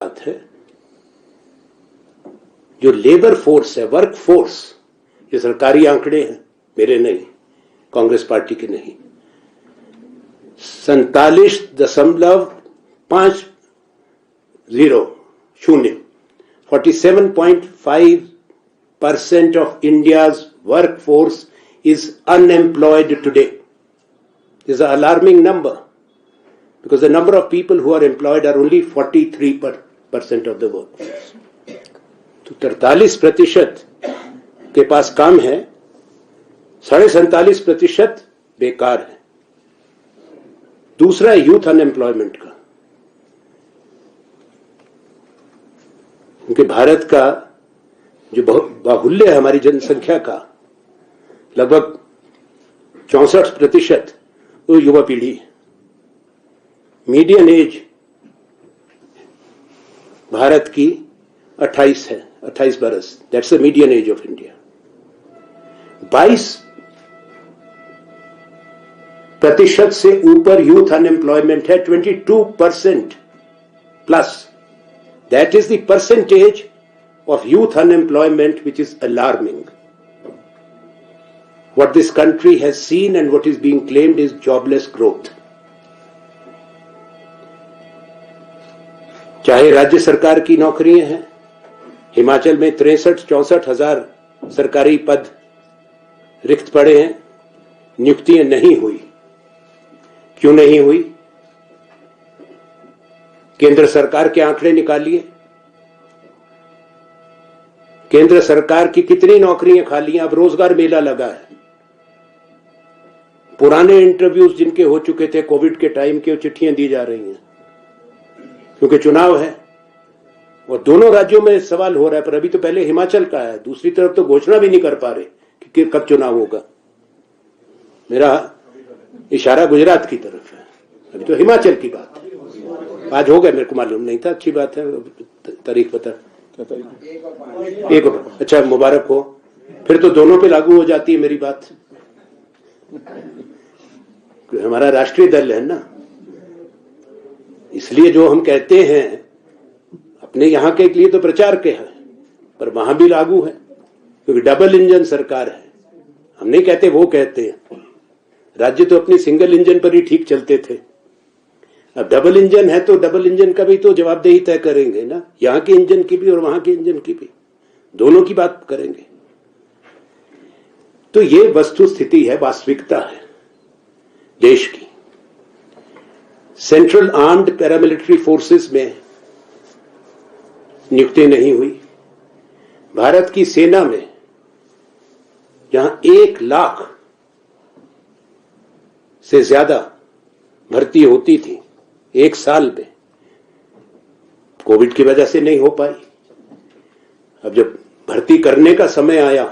बात है, जो लेबर फोर्स है, वर्क फोर्स, ये सरकारी आंकड़े हैं, मेरे नहीं, कांग्रेस पार्टी के नहीं, 47.50% of India's workforce is unemployed today. This is an alarming number because the number of people who are employed are only 43% of the workforce. तो 43% के पास काम है, 47.5% बेकार है. दूसरा है यूथ अनएम्प्लॉयमेंट का, क्योंकि भारत का जो बाहुल्य है हमारी जनसंख्या का, लगभग 64% वो युवा पीढ़ी है. मीडियन एज भारत की 28 है, 28 बरस. That's the median age of India. 22% से ऊपर यूथ अनएम्प्लॉयमेंट है, 22% plus. That is the percentage of youth unemployment which is alarming. What this country has seen and what is being claimed is jobless growth. चाहे राज्य सरकार की नौकरियां हैं, हिमाचल में 63-64 हजार सरकारी पद रिक्त पड़े हैं, नियुक्तियां नहीं हुई. क्यों नहीं हुई? केंद्र सरकार के आंकड़े निकालिए. केंद्र सरकार की कितनी नौकरियां खाली हैं? अब रोजगार मेला लगा है. पुराने इंटरव्यूज जिनके हो चुके थे कोविड के टाइम के, चिट्ठियां दी जा रही हैं, क्योंकि चुनाव है और दोनों राज्यों में सवाल हो रहा है. पर अभी तो पहले हिमाचल का है, दूसरी तरफ तो घोषणा भी नहीं कर पा रहे कि कब चुनाव होगा. मेरा इशारा गुजरात की तरफ है, अभी तो हिमाचल की बात. आज हो गया, मेरे को मालूम नहीं था. अच्छी बात है, तारीख पता. एक अच्छा, मुबारक हो. फिर तो दोनों पे लागू हो जाती है मेरी बात. हमारा राष्ट्रीय दल है ना, इसलिए जो हम कहते हैं अपने यहां के लिए तो प्रचार के हैं, पर वहां भी लागू है, क्योंकि डबल इंजन सरकार है. हम नहीं कहते, वो कहते हैं. राज्य तो अपनी सिंगल इंजन पर ही ठीक चलते थे. अब डबल इंजन है तो डबल इंजन का भी तो जवाबदेही तय करेंगे ना, यहां के इंजन की भी और वहां के इंजन की भी, दोनों की बात करेंगे. तो ये वस्तु स्थिति है, वास्तविकता है देश की. सेंट्रल आर्म्ड पैरामिलिट्री फोर्सेस में नियुक्ति नहीं हुई. भारत की सेना में जहां 1 लाख से ज्यादा भर्ती होती थी एक साल में, कोविड की वजह से नहीं हो पाई. अब जब भर्ती करने का समय आया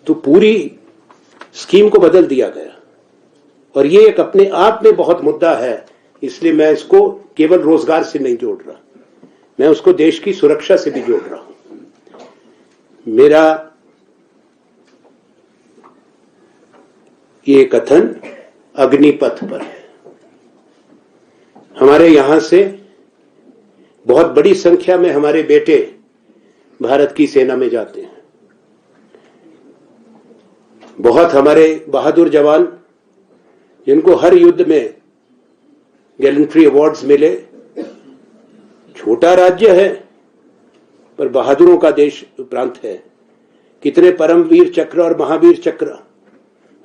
तो पूरी स्कीम को बदल दिया गया. और ये एक अपने आप में बहुत मुद्दा है, इसलिए मैं इसको केवल रोजगार से नहीं जोड़ रहा, मैं उसको देश की सुरक्षा से भी जोड़ रहा हूं. मेरा ये कथन अग्निपथ पर है. हमारे यहां से बहुत बड़ी संख्या में हमारे बेटे भारत की सेना में जाते हैं. बहुत हमारे बहादुर जवान, जिनको हर युद्ध में गैलेंट्री अवार्ड्स मिले. छोटा राज्य है पर बहादुरों का देश प्रांत है. कितने परमवीर चक्र और महावीर चक्र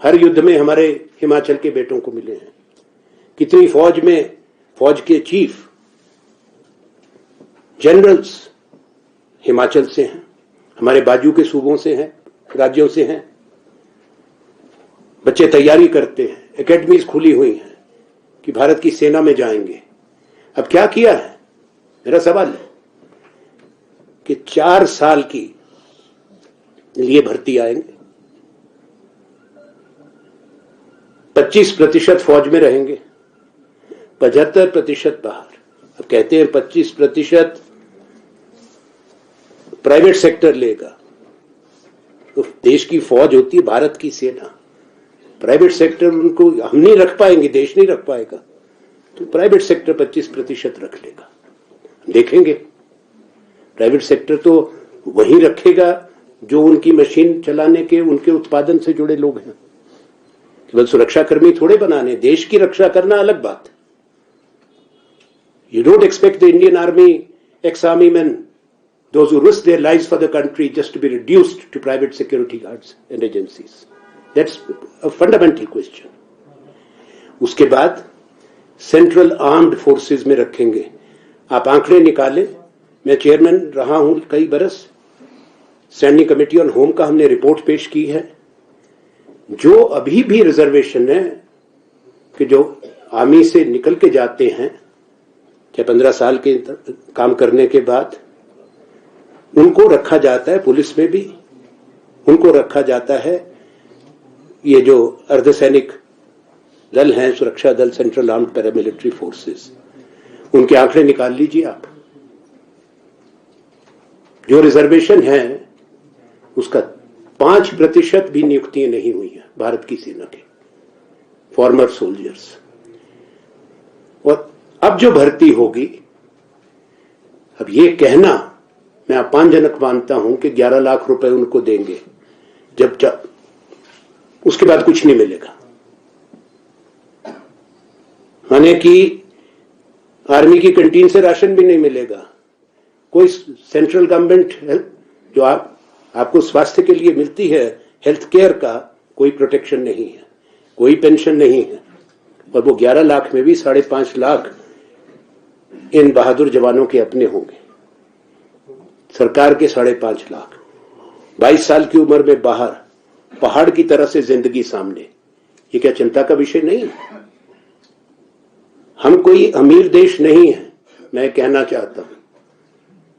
हर युद्ध में हमारे हिमाचल के बेटों को मिले हैं. कितनी फौज में फौज के चीफ जनरल्स हिमाचल से हैं, हमारे बाजू के सूबों से हैं, राज्यों से हैं. बच्चे तैयारी करते हैं, एकेडमीज खुली हुई हैं कि भारत की सेना में जाएंगे. अब क्या किया है, मेरा सवाल है कि 4 साल की लिए भर्ती आएंगे, 25% फौज में रहेंगे, 75% बाहर. अब कहते हैं 25% प्राइवेट सेक्टर लेगा. तो देश की फौज होती है भारत की सेना, प्राइवेट सेक्टर उनको हम नहीं रख पाएंगे, देश नहीं रख पाएगा, तो प्राइवेट सेक्टर 25% रख लेगा. देखेंगे। प्राइवेट सेक्टर तो वही रखेगा जो उनकी मशीन चलाने के, उनके उत्पादन से जुड़े लोग हैं। केवल सुरक्षाकर्मी थोड़े बनाने, देश की रक्षा करना अलग बात। You don't expect the Indian Army, ex-army men, those who risk their lives for the country, just to be reduced to private security guards and agencies. That's a fundamental question. उसके बाद सेंट्रल आर्म्ड फोर्सेस में रखेंगे। आप आंकड़े निकालें, मैं chairman रहा हूं कई बरस, स्टैंडिंग कमेटी ऑन होम का हमने रिपोर्ट पेश की है। जो अभी भी रिजर्वेशन है कि जो आर्मी से निकल के जाते हैं, चाहे 15 साल के काम करने के बाद, उनको रखा जाता है, पुलिस में भी उनको रखा जाता है। ये जो अर्धसैनिक दल हैं, सुरक्षा दल, सेंट्रल आर्म्ड पैरामिलिट्री फोर्सेस, उनके आंकड़े निकाल लीजिए आप। जो रिजर्वेशन है उसका 5% भी नियुक्तियां नहीं हुई है भारत की सेना के फॉर्मर सोल्जर्स। और अब जो भर्ती होगी, अब ये कहना मैं अपमानजनक मानता हूं कि 11 लाख रुपए उनको देंगे, जब उसके बाद कुछ नहीं मिलेगा। माने कि आर्मी की कैंटीन से राशन भी नहीं मिलेगा। कोई सेंट्रल गवर्नमेंट जो आपको स्वास्थ्य के लिए मिलती है, हेल्थ केयर का कोई प्रोटेक्शन नहीं है, कोई पेंशन नहीं है। और वो 11 लाख में भी 5.5 लाख इन बहादुर जवानों के अपने होंगे, सरकार के 5.5 लाख। 22 साल की उम्र में बाहर, पहाड़ की तरह से जिंदगी सामने, ये क्या चिंता का विषय नहीं है? हम कोई अमीर देश नहीं है, मैं कहना चाहता हूं।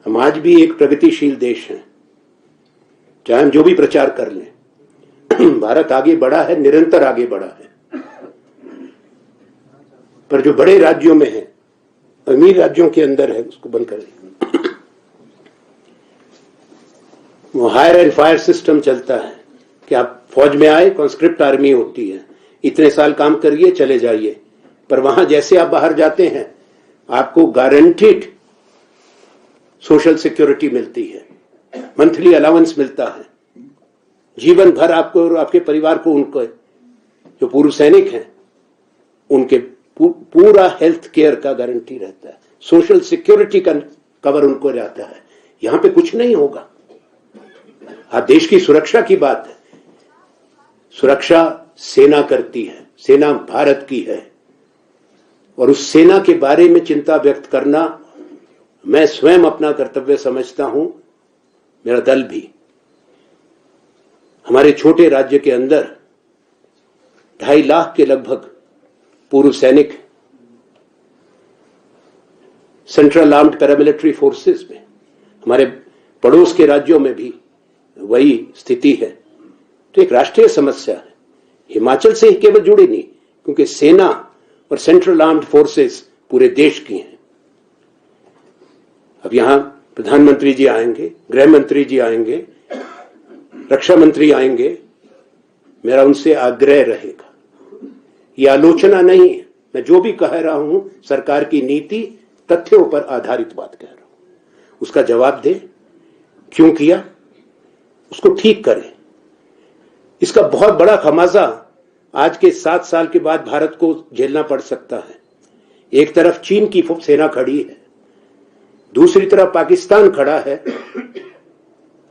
हम आज भी एक प्रगतिशील देश हैं, चाहे हम जो भी प्रचार कर लें। भारत आगे बढ़ा है, निरंतर आगे बढ़ा है। पर जो बड़े राज्यों में है, अमीर राज्यों के अंदर है, उसको बंद करें। वो हायर एंड फायर सिस्टम चलता है कि आप फौज में आए, कॉन्स्क्रिप्ट आर्मी होती है, इतने साल काम करिए, चले जाइए। पर वहां जैसे आप बाहर जाते हैं, आपको गारंटीड सोशल सिक्योरिटी मिलती है, मंथली अलाउंस मिलता है, जीवन भर आपको और आपके परिवार को, उनको जो पूर्व सैनिक हैं उनके पूरा हेल्थ केयर का गारंटी रहता है, सोशल सिक्योरिटी का कवर उनको रहता है। यहां पे कुछ नहीं होगा। आप देश की सुरक्षा की बात है, सुरक्षा सेना करती है, सेना भारत की है, और उस सेना के बारे में चिंता व्यक्त करना मैं स्वयं अपना कर्तव्य समझता हूं, मेरा दल भी। हमारे छोटे राज्य के अंदर 2.5 लाख के लगभग पूर्व सैनिक सेंट्रल आर्म्ड पैरामिलिट्री फोर्सेस में, हमारे पड़ोस के राज्यों में भी वही स्थिति है। तो एक राष्ट्रीय समस्या है, हिमाचल से ही केवल जुड़ी नहीं, क्योंकि सेना और सेंट्रल आर्म्ड फोर्सेस पूरे देश की हैं। अब यहां प्रधानमंत्री जी आएंगे, गृह मंत्री जी आएंगे, रक्षा मंत्री आएंगे, मेरा उनसे आग्रह रहेगा, ये आलोचना नहीं है, मैं जो भी कह रहा हूं सरकार की नीति, तथ्यों पर आधारित बात कह रहा हूं। उसका जवाब दे, क्यों किया, उसको ठीक करें। इसका बहुत बड़ा खमाजा आज के 7 साल के बाद भारत को झेलना पड़ सकता है। एक तरफ चीन की सेना खड़ी है, दूसरी तरफ पाकिस्तान खड़ा है।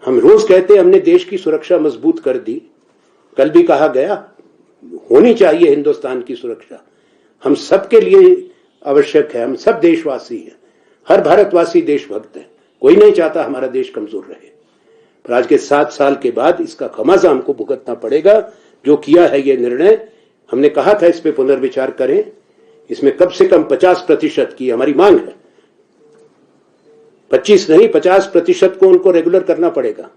हम रोज कहते हैं हमने देश की सुरक्षा मजबूत कर दी, कल भी कहा गया होनी चाहिए हिंदुस्तान की सुरक्षा, हम सबके लिए आवश्यक है, हम सब देशवासी हैं, हर भारतवासी देशभक्त है, कोई नहीं चाहता हमारा देश कमजोर रहे। पर आज के 7 साल के बाद इसका खमाजा हमको भुगतना पड़ेगा। जो किया है ये निर्णय, हमने कहा था इस पे पुनर्विचार करें, इसमें कम से कम 50% की हमारी मांग है, 25 नहीं 50% को उनको रेगुलर करना पड़ेगा।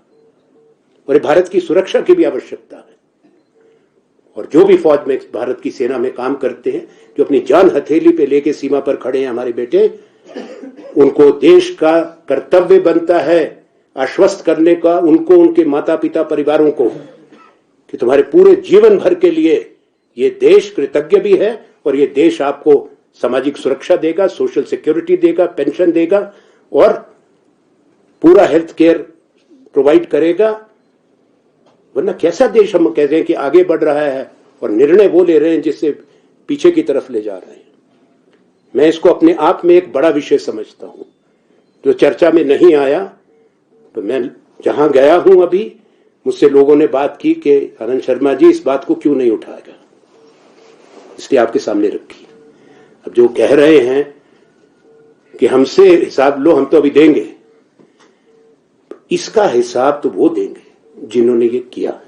और भारत की सुरक्षा की भी आवश्यकता है। और जो भी फौज में, भारत की सेना में काम करते हैं, जो अपनी जान हथेली पे लेके सीमा पर खड़े हैं हमारे बेटे, उनको देश का कर्तव्य बनता है आश्वस्त करने का, उनको, उनके माता पिता परिवारों को, कि तुम्हारे पूरे जीवन भर के लिए ये देश कृतज्ञ भी है और ये देश आपको सामाजिक सुरक्षा देगा, सोशल सिक्योरिटी देगा, पेंशन देगा, और पूरा हेल्थ केयर प्रोवाइड करेगा। वरना कैसा देश हम कहते हैं कि आगे बढ़ रहा है और निर्णय वो ले रहे हैं जिससे पीछे की तरफ ले जा रहे हैं। मैं इसको अपने आप में एक बड़ा विषय समझता हूं जो चर्चा में नहीं आया। तो मैं जहां गया हूं अभी, मुझसे लोगों ने बात की कि आनंद शर्मा जी इस बात को क्यों नहीं उठाएगा, इसलिए आपके सामने रखी। अब जो कह रहे हैं कि हमसे हिसाब लो, हम तो अभी देंगे, इसका हिसाब तो वो देंगे जिन्होंने ये किया।